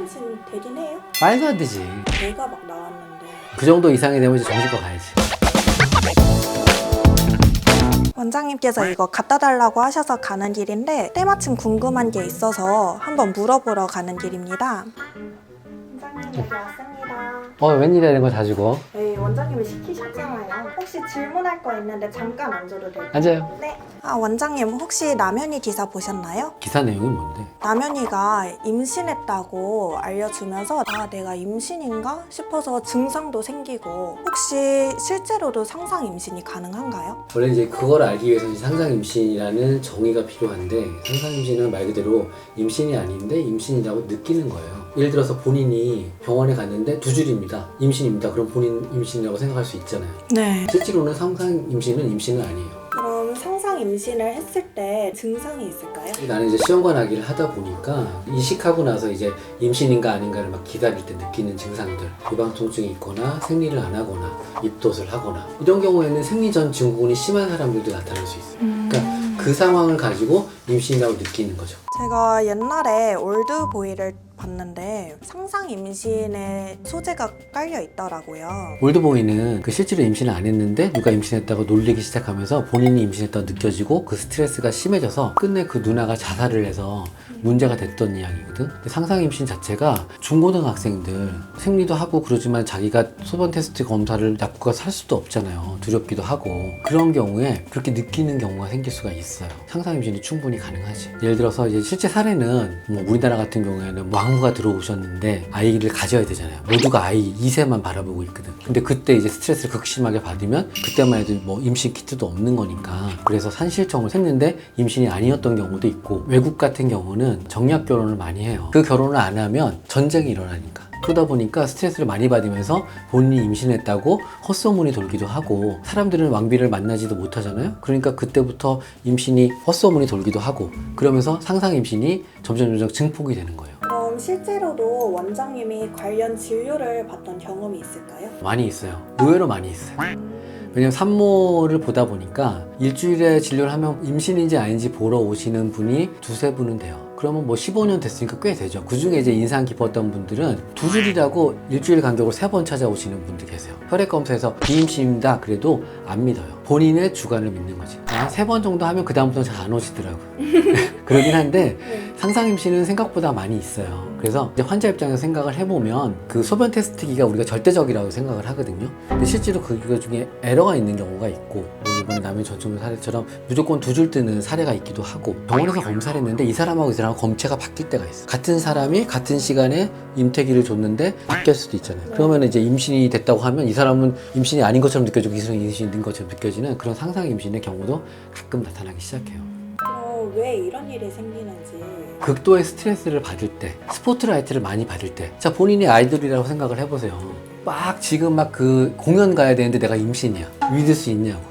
임신 되긴 해요? 말도 안 되지. 배가 막 나왔는데. 그 정도 이상이 되면 이제 정신과 가야지. 원장님께서 이거 갖다 달라고 하셔서 가는 길인데 때마침 궁금한 게 있어서 한번 물어보러 가는 길입니다. 원장님 여기 왔습니다. 웬일이야 이런 거 다 주고. 네, 원장님이 시키셨잖아요. 혹시 질문할 거 있는데 잠깐 앉아도 될까요? 앉아요. 네. 원장님 혹시 남현이 기사 보셨나요? 기사 내용이 뭔데? 남현이가 임신했다고 알려주면서 내가 임신인가 싶어서 증상도 생기고 혹시 실제로도 상상 임신이 가능한가요? 원래 이제 그걸 알기 위해서 상상 임신이라는 정의가 필요한데, 상상 임신은 말 그대로 임신이 아닌데 임신이라고 느끼는 거예요. 예를 들어서 본인이 병원에 갔는데 두 줄입니다. 임신입니다. 그럼 본인 임신이라고 생각할 수 있잖아요. 네. 실제로는 상상 임신은 임신은 아니에요. 그럼 상상 임신을 했을 때 증상이 있을까요? 나는 이제 시험관 아기를 하다 보니까 이식하고 나서 이제 임신인가 아닌가를 막 기다릴 때 느끼는 증상들, 유방통증이 있거나 생리를 안 하거나 입덧을 하거나 이런 경우에는 생리 전 증후군이 심한 사람들도 나타날 수 있어요. 그러니까 그 상황을 가지고 임신이라고 느끼는 거죠. 제가 옛날에 올드보이를 봤는데 상상 임신에 소재가 깔려 있더라고요. 올드보이는 그 실제로 임신을 안 했는데 누가 임신했다고 놀리기 시작하면서 본인이 임신했다고 느껴지고 그 스트레스가 심해져서 끝내 그 누나가 자살을 해서 문제가 됐던 이야기거든. 근데 상상 임신 자체가 중고등학생들 생리도 하고 그러지만 자기가 소변 테스트 검사를 납부가 살 수도 없잖아요. 두렵기도 하고 그런 경우에 그렇게 느끼는 경우가 생길 수가 있어요. 상상 임신이 충분히 가능하지. 예를 들어서 이제 실제 사례는 우리나라 같은 경우에는 왕후가 들어오셨는데 아이를 가져야 되잖아요. 모두가 아이 2세만 바라보고 있거든. 근데 그때 이제 스트레스를 극심하게 받으면 그때만 해도 임신 키트도 없는 거니까 그래서 산실청을 샜는데 임신이 아니었던 경우도 있고, 외국 같은 경우는 정략 결혼을 많이 해요. 그 결혼을 안 하면 전쟁이 일어나니까. 그러다 보니까 스트레스를 많이 받으면서 본인이 임신했다고 헛소문이 돌기도 하고, 사람들은 왕비를 만나지도 못하잖아요. 그러니까 그때부터 임신이 헛소문이 돌기도 하고, 그러면서 상상 임신이 점점 증폭이 되는 거예요. 그럼 실제로도 원장님이 관련 진료를 받던 경험이 있을까요? 많이 있어요. 의외로 많이 있어요. 왜냐면 산모를 보다 보니까 일주일에 진료를 하면 임신인지 아닌지 보러 오시는 분이 두세 분은 돼요. 그러면 15년 됐으니까 꽤 되죠. 그 중에 이제 인상 깊었던 분들은 두 줄이라고 일주일 간격으로 3번 찾아오시는 분들 계세요. 혈액 검사에서 비임신입니다. 그래도 안 믿어요. 본인의 주관을 믿는 거지. 3번 정도 하면 그다음부터는 잘 안 오시더라고요. 그러긴 한데 상상 임신은 생각보다 많이 있어요. 그래서 이제 환자 입장에서 생각을 해보면 그 소변 테스트기가 우리가 절대적이라고 생각을 하거든요. 근데 실제로 그 중에 에러가 있는 경우가 있고, 이번 남의 전충 사례처럼 무조건 두 줄 뜨는 사례가 있기도 하고, 병원에서 검사를 했는데 이 사람하고 이 사람하고 검체가 바뀔 때가 있어요. 같은 사람이 같은 시간에 임태기를 줬는데 바뀔 수도 있잖아요. 그러면 이제 임신이 됐다고 하면 이 사람은 임신이 아닌 것처럼 느껴지고 이 사람은 임신이 된 것처럼 느껴지는 그런 상상 임신의 경우도 가끔 나타나기 시작해요. 왜 이런 일이 생기는지. 극도의 스트레스를 받을 때, 스포트라이트를 많이 받을 때, 자, 본인이 아이돌이라고 생각을 해보세요. 막 지금 막 그 공연 가야 되는데 내가 임신이야. 믿을 수 있냐고.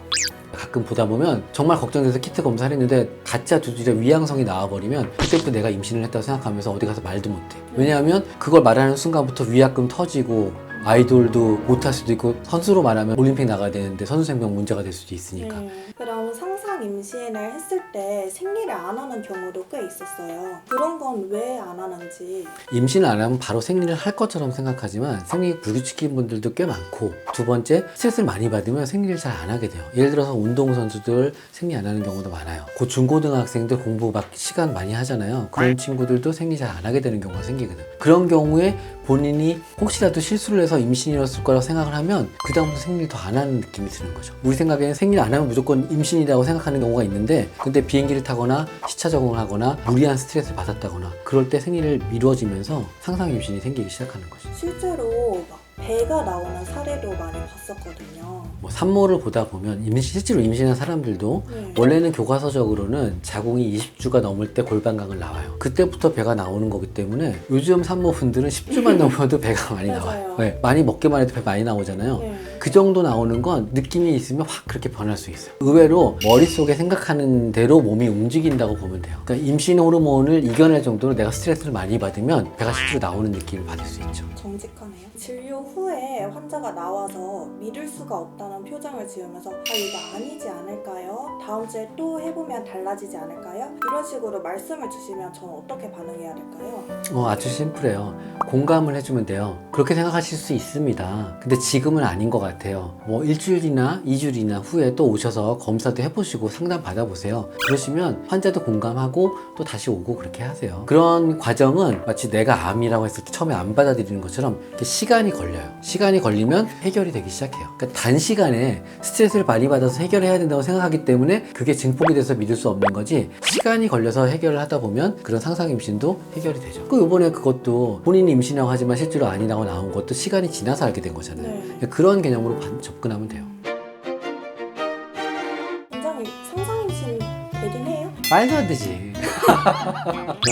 가끔 보다 보면 정말 걱정돼서 키트 검사를 했는데 가짜 두줄의 위양성이 나와버리면 그때부터 내가 임신을 했다고 생각하면서 어디 가서 말도 못해. 왜냐하면 그걸 말하는 순간부터 위약금 터지고 아이돌도 못할 수도 있고, 선수로 말하면 올림픽 나가야 되는데 선수 생명 문제가 될 수도 있으니까. 그럼 상상 임신을 했을 때 생리를 안 하는 경우도 꽤 있었어요. 그런 건 왜 안 하는지. 임신을 안 하면 바로 생리를 할 것처럼 생각하지만 생리 불규칙인 분들도 꽤 많고, 두 번째, 스트레스를 많이 받으면 생리를 잘 안 하게 돼요. 예를 들어서 운동선수들 생리 안 하는 경우도 많아요. 곧 중고등학생들 공부 막 시간 많이 하잖아요. 그런 친구들도 생리 잘 안 하게 되는 경우가 생기거든. 그런 경우에 본인이 혹시라도 실수를 해서 임신이었을 거라고 생각을 하면 그 다음부터 생리를 더 안 하는 느낌이 드는 거죠. 우리 생각에는 생리를 안 하면 무조건 임신이라고 생각하는 경우가 있는데, 근데 비행기를 타거나 시차 적응을 하거나 무리한 스트레스를 받았다거나 그럴 때 생리를 미뤄지면서 상상 임신이 생기기 시작하는 거죠. 실제로 막 배가 나오는 사례도 많이 봤었거든요. 산모를 보다 보면 실제로 임신한 사람들도 원래는 교과서적으로는 자궁이 20주가 넘을 때 골반강을 나와요. 그때부터 배가 나오는 거기 때문에 요즘 산모분들은 10주만 넘어도 배가 많이 나와요. 네, 많이 먹기만 해도 배 많이 나오잖아요. 그 정도 나오는 건 느낌이 있으면 확 그렇게 변할 수 있어요. 의외로 머릿속에 생각하는 대로 몸이 움직인다고 보면 돼요. 그러니까 임신 호르몬을 이겨낼 정도로 내가 스트레스를 많이 받으면 배가 실제로 나오는 느낌을 받을 수 있죠. 정직하네요. 진료 후에 환자가 나와서 믿을 수가 없다는 표정을 지으면서 이거 아니지 않을까요? 다음 주에 또 해보면 달라지지 않을까요? 이런 식으로 말씀을 주시면 저는 어떻게 반응해야 될까요? 아주 심플해요. 공감을 해주면 돼요. 그렇게 생각하실 수 있습니다. 근데 지금은 아닌 것 같아요. 뭐 일주일이나 2주일이나 후에 또 오셔서 검사도 해보시고 상담 받아보세요. 그러시면 환자도 공감하고 또 다시 오고 그렇게 하세요. 그런 과정은 마치 내가 암이라고 했을 때 처음에 안 받아들이는 것처럼 이렇게 시간이 걸려요. 시간이 걸리면 해결이 되기 시작해요. 그러니까 단시간에 스트레스를 많이 받아서 해결해야 된다고 생각하기 때문에 그게 증폭이 돼서 믿을 수 없는 거지, 시간이 걸려서 해결을 하다 보면 그런 상상 임신도 해결이 되죠. 그 이번에 그것도 본인이 임신이라고 하지만 실제로 아니라고 나온 것도 시간이 지나서 알게 된 거잖아요. 네. 그런 개념으로 접근하면 돼요. 원장님, 상상 임신 되긴 해요? 말도 안 되지.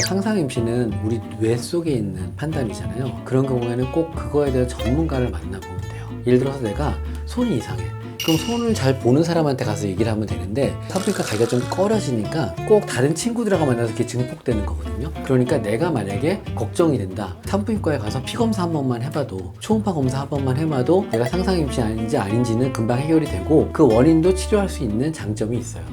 상상 임신은 우리 뇌 속에 있는 판단이잖아요. 그런 경우에는 꼭 그거에 대한 전문가를 만나보면 돼요. 예를 들어서 내가 손이 이상해. 그럼 손을 잘 보는 사람한테 가서 얘기를 하면 되는데, 산부인과 가기가 좀 꺼려지니까 꼭 다른 친구들하고 만나서 이렇게 증폭되는 거거든요. 그러니까 내가 만약에 걱정이 된다, 산부인과에 가서 피 검사 한 번만 해봐도, 초음파 검사 한 번만 해봐도 내가 상상 임신 아닌지는 금방 해결이 되고 그 원인도 치료할 수 있는 장점이 있어요.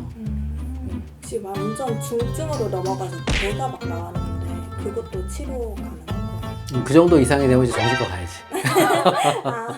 혹시 완전 중증으로 넘어가서 배가 막 나왔는데 그것도 치료 가능한 거예요? 그 정도 이상이 되면 이제 정신과 가야지. 아.